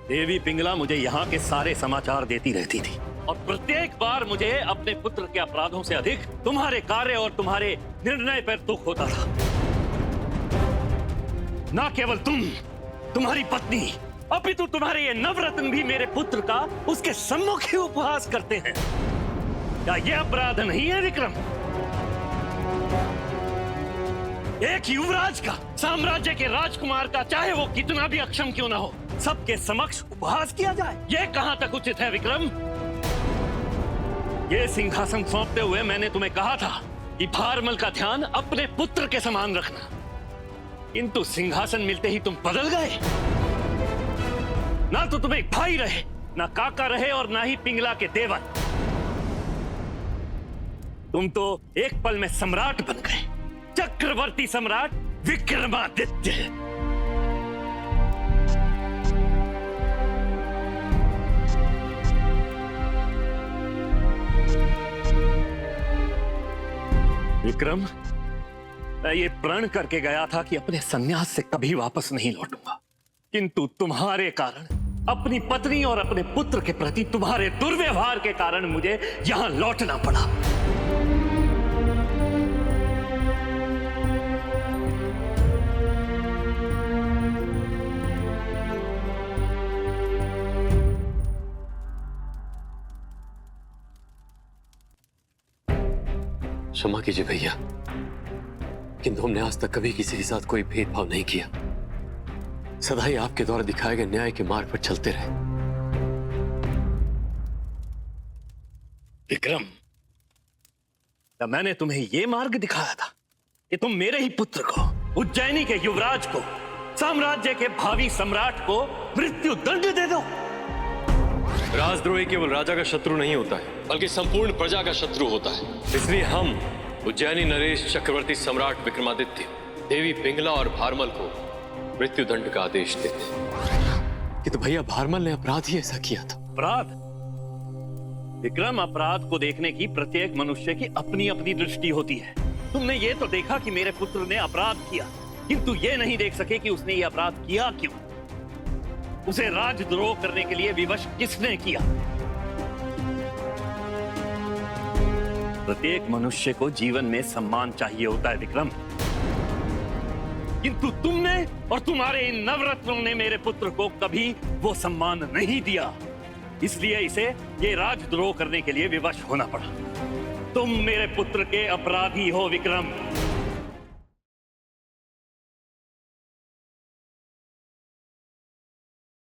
देवी पिंगला मुझे यहाँ के सारे समाचार देती रहती थी और प्रत्येक बार मुझे अपने पुत्र के अपराधों से अधिक तुम्हारे कार्य और तुम्हारे निर्णय पर दुख होता था। ना केवल तुम, तुम्हारी पत्नी, अपितु तुम्हारे ये नवरत्न भी मेरे पुत्र का उसके सम्मुख ही उपहास करते हैं। क्या यह अपराध नहीं है विक्रम? एक युवराज का, साम्राज्य के राजकुमार का, चाहे वो कितना भी अक्षम क्यों ना हो, सबके समक्ष उपहास किया जाए, यह कहां तक उचित है विक्रम? ये सिंहासन सौंपते हुए मैंने तुम्हें कहा था कि भारमल का ध्यान अपने पुत्र के समान रखना, किंतु सिंहासन मिलते ही तुम बदल गए। ना तो तुम एक भाई रहे, ना काका रहे और ना ही पिंगला के देवर। तुम तो एक पल में सम्राट बन गए, चक्रवर्ती सम्राट विक्रमादित्य। विक्रम, मैं ये प्रण करके गया था कि अपने संन्यास से कभी वापस नहीं लौटूंगा, किंतु तुम्हारे कारण, अपनी पत्नी और अपने पुत्र के प्रति तुम्हारे दुर्व्यवहार के कारण मुझे यहां लौटना पड़ा। क्षमा कीजिए भैया, किंतु हमने आज तक कभी किसी के साथ कोई भेदभाव नहीं किया। सदा ही आपके द्वारा दिखाए गए न्याय के मार्ग पर चलते रहे। विक्रम, क्या मैंने तुम्हें यह मार्ग दिखाया था कि तुम मेरे ही पुत्र को, उज्जैनी के युवराज को, साम्राज्य के भावी सम्राट को मृत्यु दंड दे दो? राजद्रोही केवल राजा का शत्रु नहीं होता है, बल्कि संपूर्ण प्रजा का शत्रु होता है। इसलिए हम उज्जैनी नरेश चक्रवर्ती सम्राट विक्रमादित्य, देवी पिंगला और भारमल को मृत्यु दंड का आदेश देते। कि तो भैया भारमल ने अपराध ही ऐसा किया था। अपराध? विक्रम, अपराध को देखने की प्रत्येक मनुष्य की अपनी अपनी दृष्टि होती है। तुमने ये तो देखा कि मेरे पुत्र ने अपराध किया, किंतु ये नहीं देख सके कि उसने ये अपराध किया क्यों, उसे राजद्रोह करने के लिए विवश किसने किया। प्रत्येक मनुष्य को जीवन में सम्मान चाहिए होता है विक्रम, किंतु तुमने और तुम्हारे इन नवरत्नों ने मेरे पुत्र को कभी वो सम्मान नहीं दिया, इसलिए इसे ये राजद्रोह करने के लिए विवश होना पड़ा। तुम मेरे पुत्र के अपराधी हो विक्रम।